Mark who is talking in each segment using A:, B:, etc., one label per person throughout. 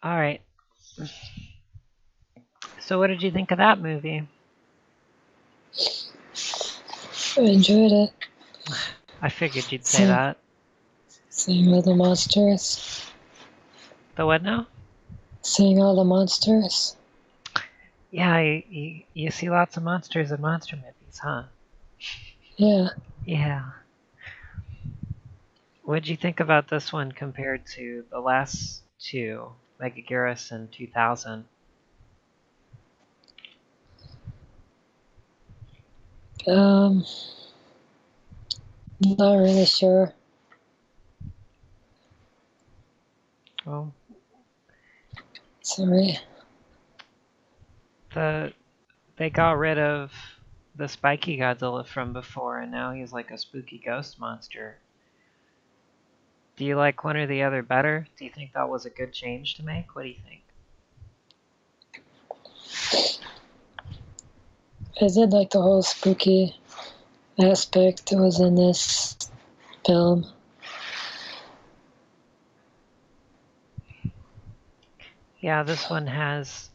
A: All right. So, what did you think of that movie?
B: I enjoyed it.
A: I figured you'd say
B: Seeing,
A: that.
B: seeing all the monsters.
A: The what now?
B: Seeing all the monsters.
A: Yeah, you see lots of monsters in monster movies, huh?
B: Yeah.
A: Yeah. What'd you think about this one compared to the last two, Megaguirus and 2000?
B: Um, not really sure.
A: Well,
B: Sorry.
A: they got rid of the spiky Godzilla from before, and now he's like a spooky ghost monster. Do you like one or the other better? Do you think that was a good change to make? What do you think?
B: I did like the whole spooky aspect that was in this film.
A: Yeah, this one has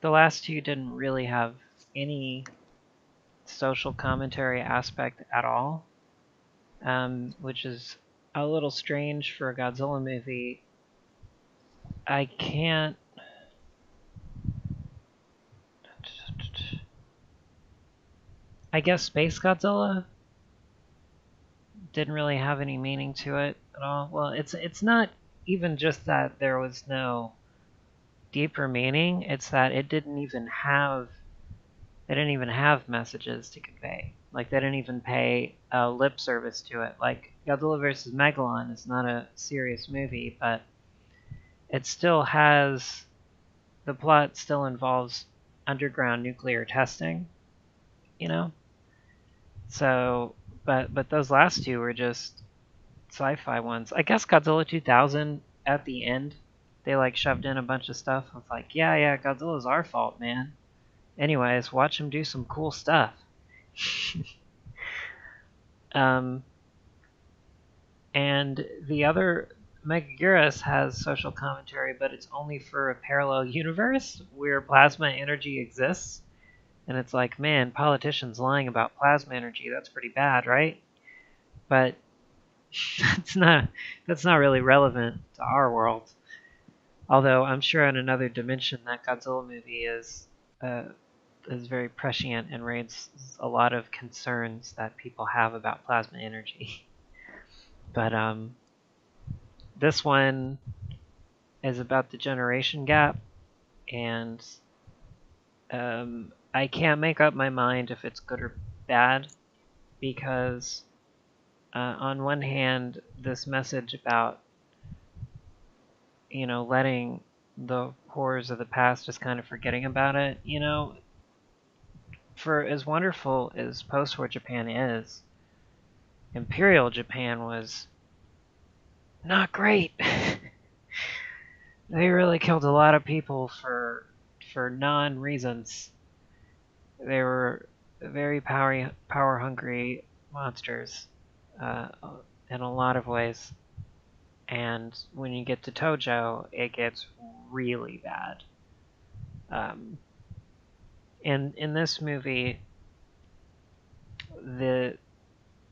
A: the last two didn't really have any social commentary aspect at all, which is a little strange for a Godzilla movie. I can't. I guess Space Godzilla didn't really have any meaning to it at all. Well, it's not even just that there was no deeper meaning. It's that they didn't even have messages to convey. Like they didn't even pay lip service to it. Like Godzilla vs. Megalon is not a serious movie, but it still has the plot still involves underground nuclear testing, you know? So but those last two were just sci-fi ones. I guess Godzilla 2000 at the end they like shoved in a bunch of stuff. I was like, yeah, Godzilla's our fault, man. Anyways, watch him do some cool stuff. um, and the other Megaguirus has social commentary, but it's only for a parallel universe where plasma energy exists. And it's like, man, politicians lying about plasma energy, that's pretty bad, right? But that's not really relevant to our world. Although I'm sure in another dimension that Godzilla movie uh, is very prescient and raises a lot of concerns that people have about plasma energy. But this one is about the generation gap, and I can't make up my mind if it's good or bad because on one hand, this message about letting the horrors of the past, just kind of forgetting about it, for as wonderful as post-war Japan is, Imperial Japan was not great. They really killed a lot of people for non-reasons. They were very power hungry monsters uh, in a lot of ways. And when you get to Tojo, it gets really bad. Um, and in this movie, the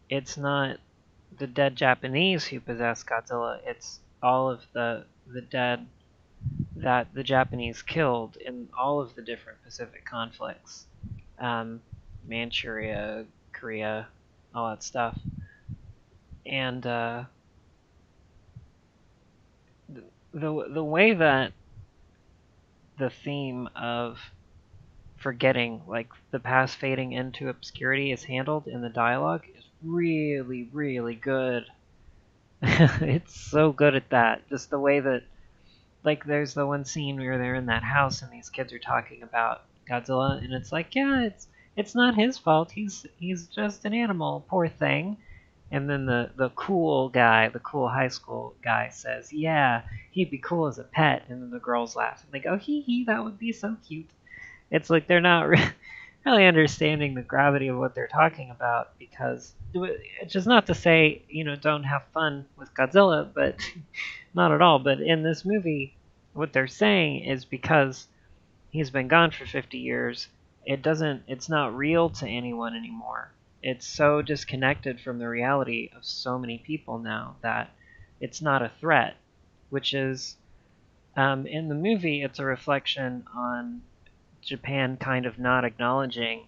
A: it's not the dead Japanese who possess Godzilla. It's all of the dead that the Japanese killed in all of the different Pacific conflicts, um, Manchuria, Korea, all that stuff. And the way that the theme of forgetting, like the past fading into obscurity, is handled in the dialogue is really, really good. It's so good at that. Just the way that, like, there's the one scene where they're in that house and these kids are talking about Godzilla, and it's like, yeah, it's not his fault. He's just an animal, poor thing. And then the cool guy, the cool high school guy says, yeah, he'd be cool as a pet. And then the girls laugh and they go, hee hee, that would be so cute. It's like really understanding the gravity of what they're talking about, because it's just not to say, don't have fun with Godzilla, but not at all. But in this movie, what they're saying is because he's been gone for 50 years, it's not real to anyone anymore. It's so disconnected from the reality of so many people now that it's not a threat, which is, in the movie, it's a reflection on Japan kind of not acknowledging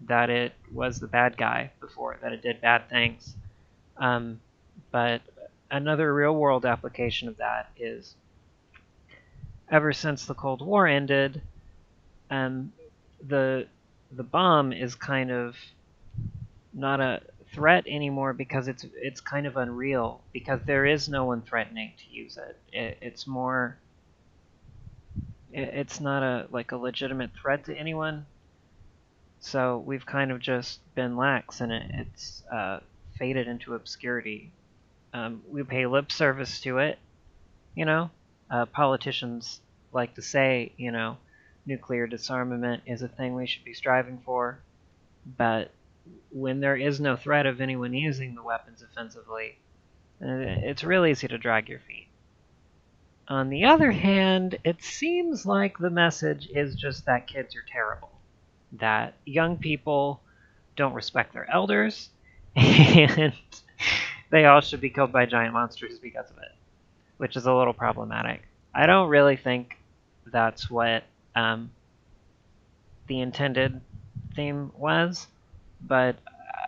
A: that it was the bad guy before, that it did bad things. But another real world application of that is, ever since the Cold War ended, the the bomb is kind of not a threat anymore, because it's kind of unreal, because there is no one threatening to use it. It's more, it's not a legitimate threat to anyone. So we've kind of just been lax, and it's faded into obscurity. We pay lip service to it, you know. Politicians like to say, nuclear disarmament is a thing we should be striving for, but when there is no threat of anyone using the weapons offensively, it's real easy to drag your feet. On the other hand, it seems like the message is just that kids are terrible, that young people don't respect their elders, and they all should be killed by giant monsters because of it, which is a little problematic. I don't really think that's what the intended theme was, but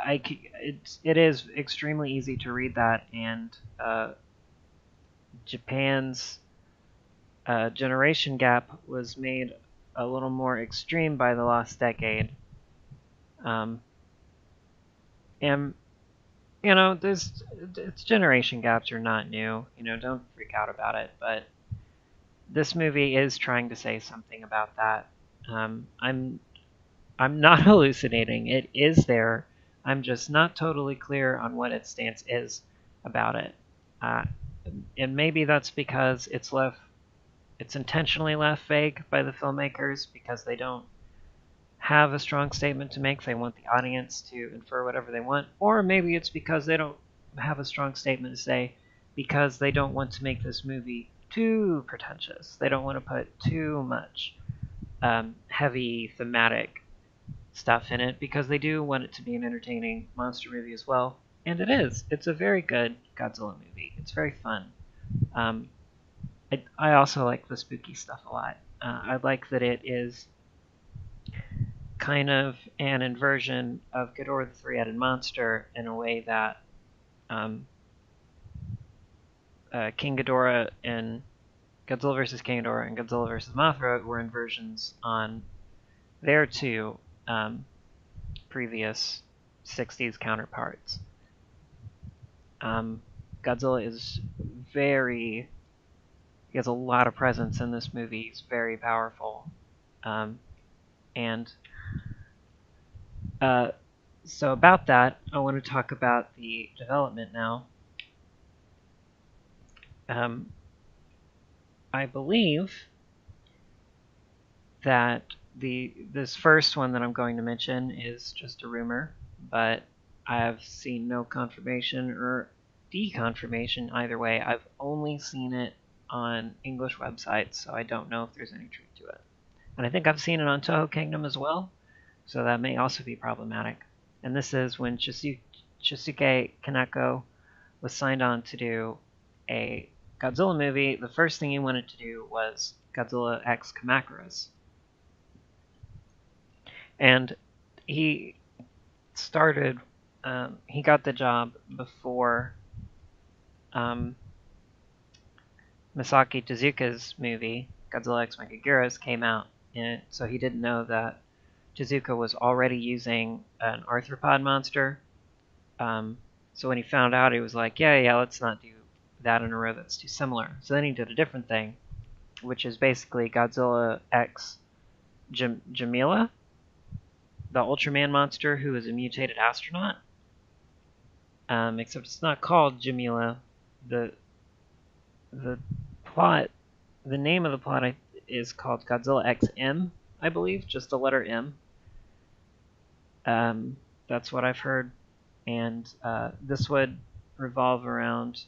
A: it is extremely easy to read that, and Japan's generation gap was made a little more extreme by the last decade. And its generation gaps are not new. Don't freak out about it. But this movie is trying to say something about that. I'm not hallucinating. It is there. I'm just not totally clear on what its stance is about it. And maybe that's because it's intentionally left vague by the filmmakers, because they don't have a strong statement to make. They want the audience to infer whatever they want. Or maybe it's because they don't have a strong statement to say, because they don't want to make this movie too pretentious. They don't want to put too much heavy thematic stuff in it, because they do want it to be an entertaining monster movie as well. And it is. It's a very good Godzilla movie. It's very fun. I also like the spooky stuff a lot. I like that it is kind of an inversion of Ghidorah the Three-Headed Monster, in a way that King Ghidorah and Godzilla vs. King Ghidorah and Godzilla vs. Mothra were inversions on their two previous 60s counterparts. Godzilla is he has a lot of presence in this movie. He's very powerful. And so about that, I want to talk about the development now. I believe that this first one that I'm going to mention is just a rumor, but I have seen no confirmation or deconfirmation either way. I've only seen it on English websites, so I don't know if there's any truth to it. And I think I've seen it on Toho Kingdom as well, so that may also be problematic. And this is when Shusuke Kaneko was signed on to do a Godzilla movie. The first thing he wanted to do was Godzilla X Kamacuras. And he got the job before Masaki Tezuka's movie, Godzilla X Megaguirus, came out. And so he didn't know that Tezuka was already using an arthropod monster. So when he found out, he was like, yeah, let's not do that in a row. That's too similar. So then he did a different thing, which is basically Godzilla X Jamila, the Ultraman monster who is a mutated astronaut. Except it's not called Jamila. The name of the plot is called Godzilla X M, I believe, just the letter M. That's what I've heard. And this would revolve around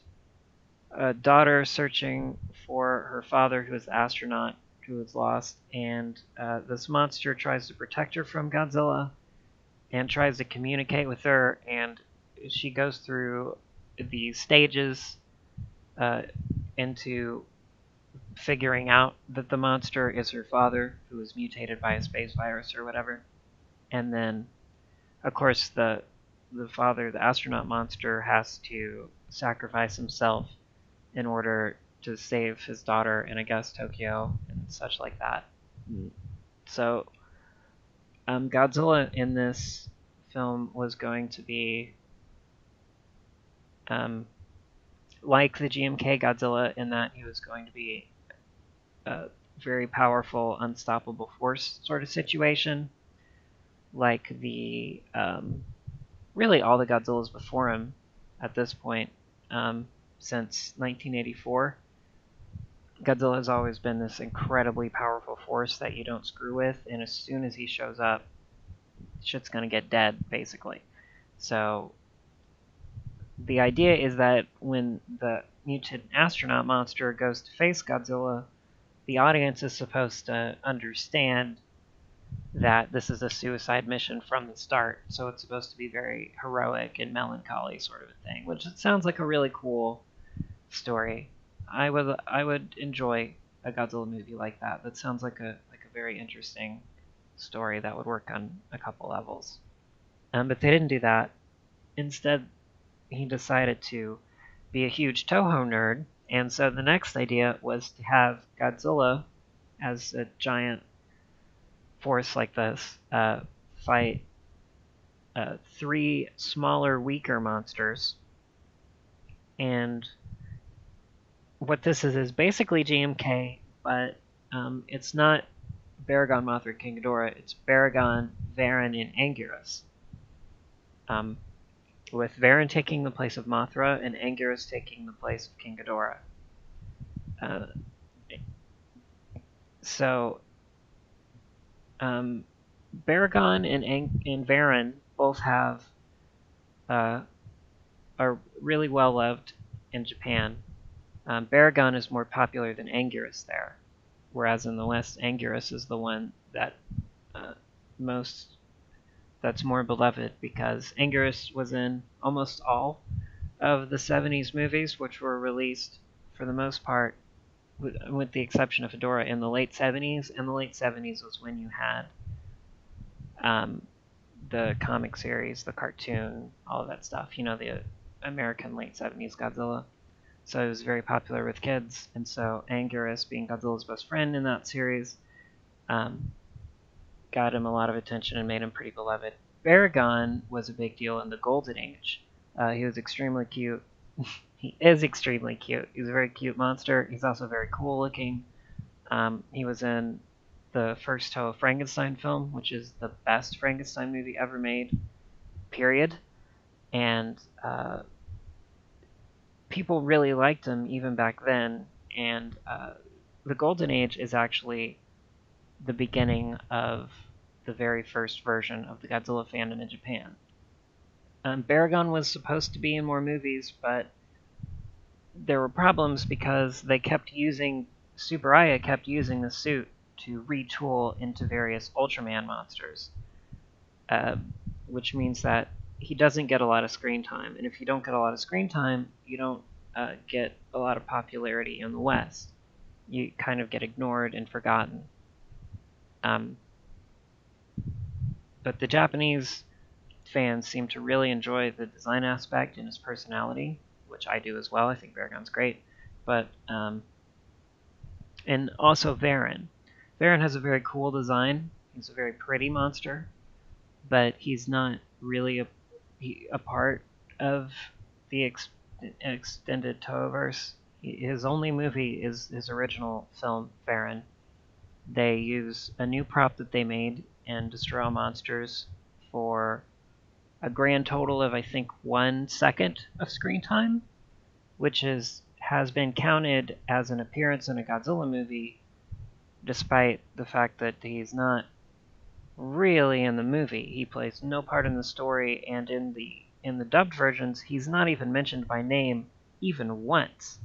A: a daughter searching for her father, who is the astronaut who was lost, and this monster tries to protect her from Godzilla and tries to communicate with her, and she goes through the stages into figuring out that the monster is her father, who was mutated by a space virus or whatever. And then, of course, the father, the astronaut monster, has to sacrifice himself in order to save his daughter and I guess Tokyo and such like that. So Godzilla in this film was going to be like the GMK Godzilla in that he was going to be a very powerful, unstoppable force sort of situation, like the really all the Godzillas before him at this point, since 1984. Godzilla has always been this incredibly powerful force that you don't screw with, and as soon as he shows up, shit's gonna get dead, basically. So the idea is that when the mutant astronaut monster goes to face Godzilla, the audience is supposed to understand that this is a suicide mission from the start. So it's supposed to be very heroic and melancholy sort of a thing, which it sounds like a really cool story. I would enjoy a Godzilla movie like that. That sounds like a very interesting story that would work on a couple levels. But they didn't do that. Instead, he decided to be a huge Toho nerd, and so the next idea was to have Godzilla as a giant force like this fight three smaller, weaker monsters. And what this is basically GMK, but it's not Baragon, Mothra, King Ghidorah. It's Baragon, Varan, and Anguirus. With Varan taking the place of Mothra and Anguirus taking the place of King Ghidorah. So Baragon and Varan both are really well loved in Japan. Baragon is more popular than Anguirus there, whereas in the West, Anguirus is the one that that's more beloved, because Anguirus was in almost all of the 70s movies, which were released for the most part, with the exception of Fedora, in the late 70s, and the late 70s was when you had the comic series, the cartoon, all of that stuff, the American late 70s Godzilla. So it was very popular with kids, and so Anguirus, being Godzilla's best friend in that series, got him a lot of attention and made him pretty beloved. Baragon was a big deal in the Golden Age. He was extremely cute. He is extremely cute. He's a very cute monster. He's also very cool looking. He was in the first Toho Frankenstein film, which is the best Frankenstein movie ever made, period. And people really liked him even back then. And the Golden Age is actually the beginning of the very first version of the Godzilla fandom in Japan. Baragon was supposed to be in more movies, but there were problems because Tsuburaya kept using the suit to retool into various Ultraman monsters, which means that he doesn't get a lot of screen time. And if you don't get a lot of screen time, you don't get a lot of popularity in the West. You kind of get ignored and forgotten. But the Japanese fans seem to really enjoy the design aspect and his personality, which I do as well. I think Baragon's great. But and also Varan. Varan has a very cool design. He's a very pretty monster, but he's not really a part of the extended Tohoverse. His only movie is his original film, Varan. They use a new prop that they made in Destroy All Monsters for a grand total of, I think, 1 second of screen time, which has been counted as an appearance in a Godzilla movie, despite the fact that he's not really in the movie. He plays no part in the story, and in the dubbed versions, he's not even mentioned by name even once.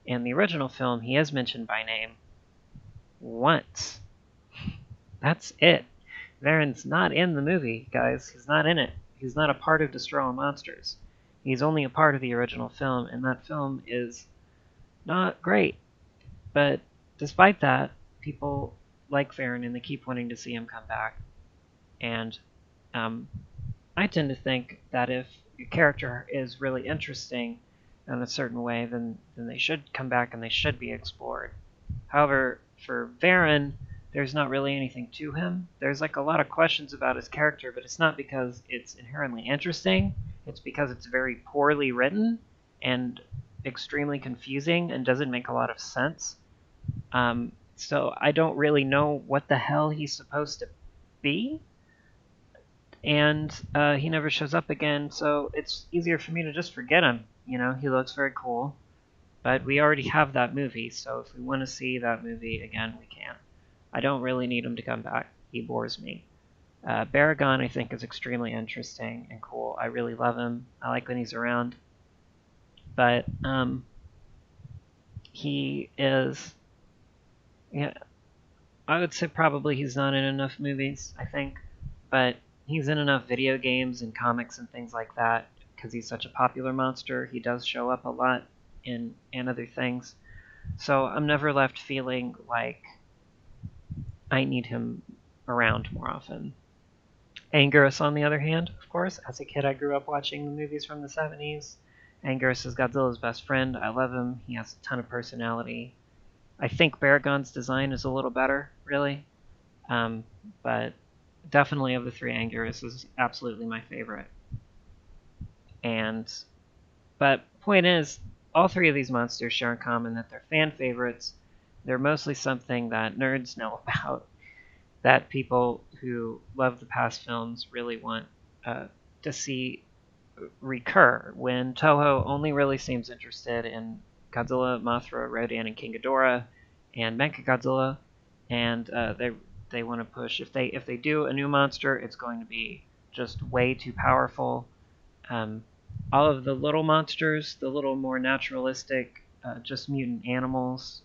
A: In the original film, he is mentioned by name once. That's it. Varen's not in the movie, guys. He's not in it. He's not a part of Destroy All Monsters. He's only a part of the original film, and that film is not great. But despite that, people like Varen and they keep wanting to see him come back. And I tend to think that if your character is really interesting in a certain way, then they should come back and they should be explored. However, for Varen, there's not really anything to him. There's like a lot of questions about his character, but it's not because it's inherently interesting. It's because it's very poorly written and extremely confusing and doesn't make a lot of sense. So I don't really know what the hell he's supposed to be. And he never shows up again, so it's easier for me to just forget him. You know, he looks very cool, but we already have that movie, so if we want to see that movie again, we can. I don't really need him to come back. He bores me. Baragon, I think, is extremely interesting and cool. I really love him. I like when he's around. But he is... Yeah, I would say probably he's not in enough movies, I think. But he's in enough video games and comics and things like that because he's such a popular monster. He does show up a lot in other things. So I'm never left feeling like I need him around more often. Anguirus, on the other hand, of course, as a kid I grew up watching the movies from the 70s. Anguirus is Godzilla's best friend. I love him. He has a ton of personality. I think Baragon's design is a little better, really. But definitely of the three, Anguirus is absolutely my favorite. But point is, all three of these monsters share in common that they're fan favorites. They're mostly something that nerds know about, that people who love the past films really want to see recur, when Toho only really seems interested in Godzilla, Mothra, Rodan, and King Ghidorah, and Mechagodzilla, and they want to push. If they do a new monster, it's going to be just way too powerful. All of the little monsters, the little more naturalistic, just mutant animals,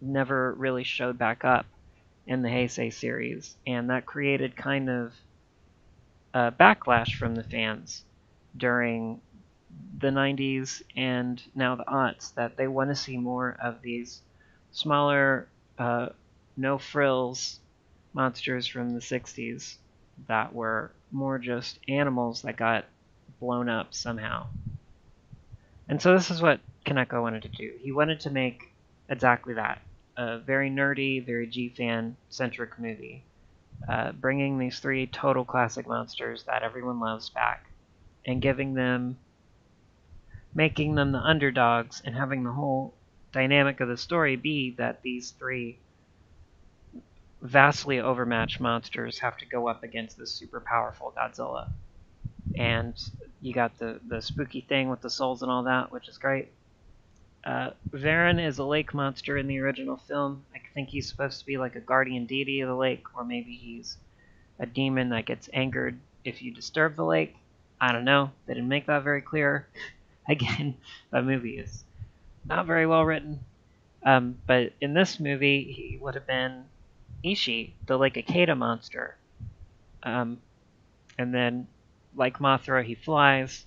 A: never really showed back up in the Heisei series, and that created kind of a backlash from the fans during the 90s and now the aughts, that they want to see more of these smaller, no frills monsters from the 60s that were more just animals that got blown up somehow. And so this is what Kaneko wanted to do. He wanted to make exactly that. A very nerdy, very G-fan-centric movie. Bringing these three total classic monsters that everyone loves back and making them the underdogs and having the whole dynamic of the story be that these three vastly overmatched monsters have to go up against this super powerful Godzilla. And you got the spooky thing with the souls and all that, which is great. Varen is a lake monster in the original film. I think he's supposed to be like a guardian deity of the lake, or maybe he's a demon that gets angered if you disturb the lake. I don't know. They didn't make that very clear. Again, that movie is not very well written. But in this movie, he would have been Ishi, the Lake Akeda monster. And then, like Mothra, he flies.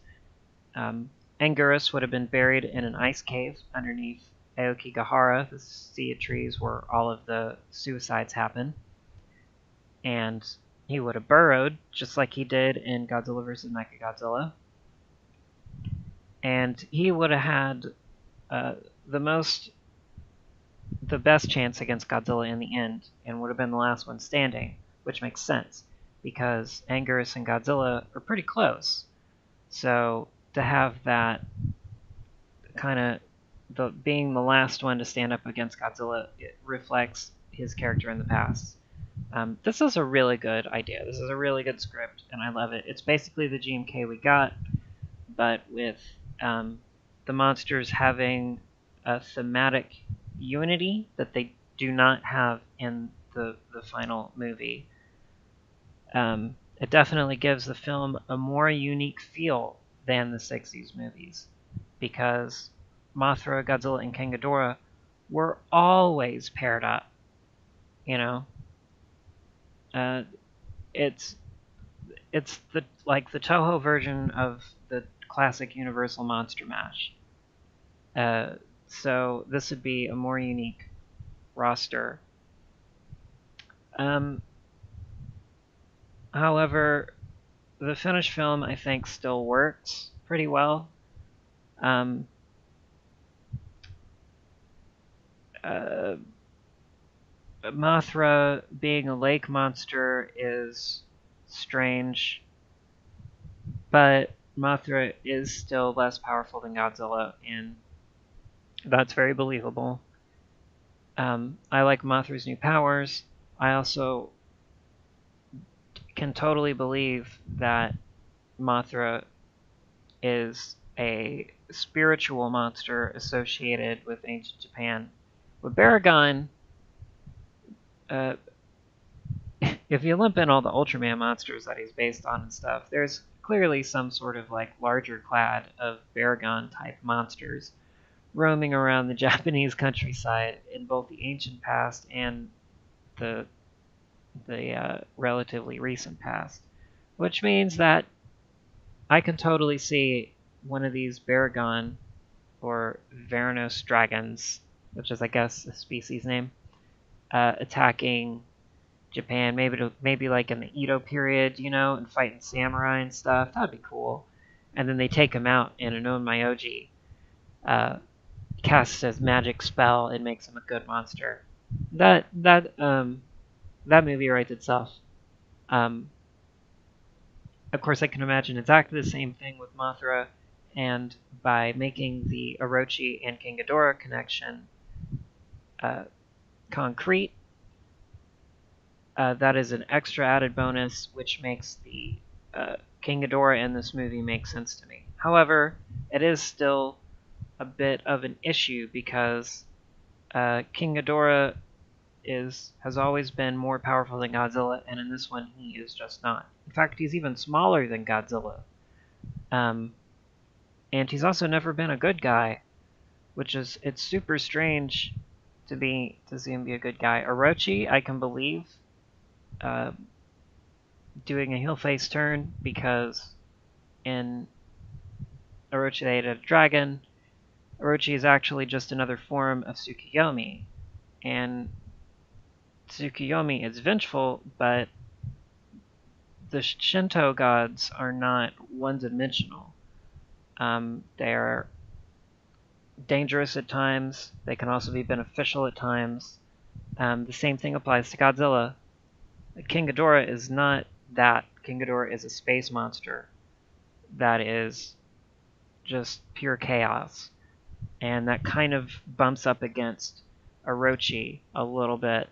A: Anguirus would have been buried in an ice cave underneath Aokigahara, the sea of trees where all of the suicides happen. And he would have burrowed, just like he did in Godzilla vs. Mechagodzilla. And he would have had the best chance against Godzilla in the end, and would have been the last one standing, which makes sense, because Anguirus and Godzilla are pretty close. So to have that kind of being the last one to stand up against Godzilla, it reflects his character in the past. This is a really good idea. This is a really good script, and I love it. It's basically the GMK we got, but with the monsters having a thematic unity that they do not have in the final movie. It definitely gives the film a more unique feel than the 60s movies, because Mothra, Godzilla, and King Ghidorah were always paired up. You know, uh, it's the the Toho version of the classic Universal Monster Mash. So this would be a more unique roster. However, the finished film I think still works pretty well. Um, Mothra being a lake monster is strange, but Mothra is still less powerful than Godzilla, and that's very believable. I like Mothra's new powers. I also can totally believe that Mothra is a spiritual monster associated with ancient Japan. With Baragon, if you lump in all the Ultraman monsters that he's based on and stuff, there's clearly some sort of larger clad of Baragon type monsters roaming around the Japanese countryside in both the ancient past and the relatively recent past, which means that I can totally see one of these Baragon or Veranos dragons, which is I guess a species name, attacking Japan, maybe like in the Edo period, and fighting samurai and stuff. That'd be cool. And then they take him out, and Unknown Myoji casts his magic spell and makes him a good monster. That movie writes itself. Of course, I can imagine exactly the same thing with Mothra, and by making the Orochi and King Ghidorah connection concrete, that is an extra added bonus, which makes the King Ghidorah in this movie make sense to me. However, it is still a bit of an issue because King Ghidorah has always been more powerful than Godzilla, and in this one he is just not. In fact, he's even smaller than Godzilla. And he's also never been a good guy, it's super strange to see him be a good guy. Orochi, I can believe doing a heel face turn, because in Orochi they had a dragon. Orochi is actually just another form of Tsukuyomi, and Tsukuyomi is vengeful, but the Shinto gods are not one-dimensional. They are dangerous at times. They can also be beneficial at times. The same thing applies to Godzilla. King Ghidorah is not that. King Ghidorah is a space monster that is just pure chaos. And that kind of bumps up against Orochi a little bit.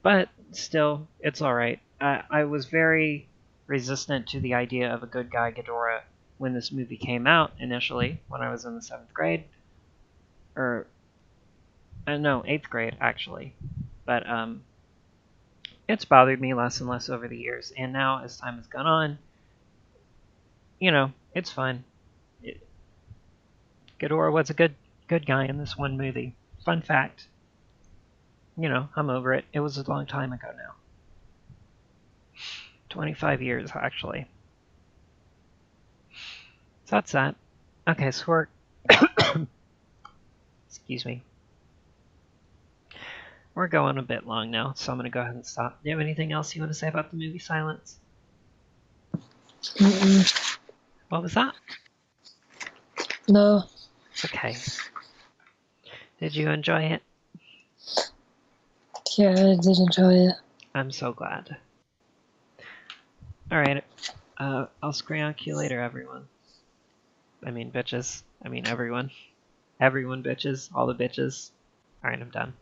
A: But still, it's alright. I was very resistant to the idea of a good guy Ghidorah when this movie came out initially, when I was in the 7th grade. No, 8th grade, actually. But, it's bothered me less and less over the years, and now, as time has gone on, it's fine. Ghidorah was a good guy in this one movie. Fun fact. I'm over it. It was a long time ago now. 25 years, actually. So that's that. Okay, so we're... Excuse me. We're going a bit long now, so I'm going to go ahead and stop. Do you have anything else you want to say about the movie Silence?
B: Mm-mm.
A: What was that?
B: No.
A: Okay. Did you enjoy it?
B: Yeah, I did enjoy it.
A: I'm so glad. Alright, I'll screen you later, everyone. I mean, bitches. I mean, everyone. Everyone, bitches. All the bitches. Alright, I'm done.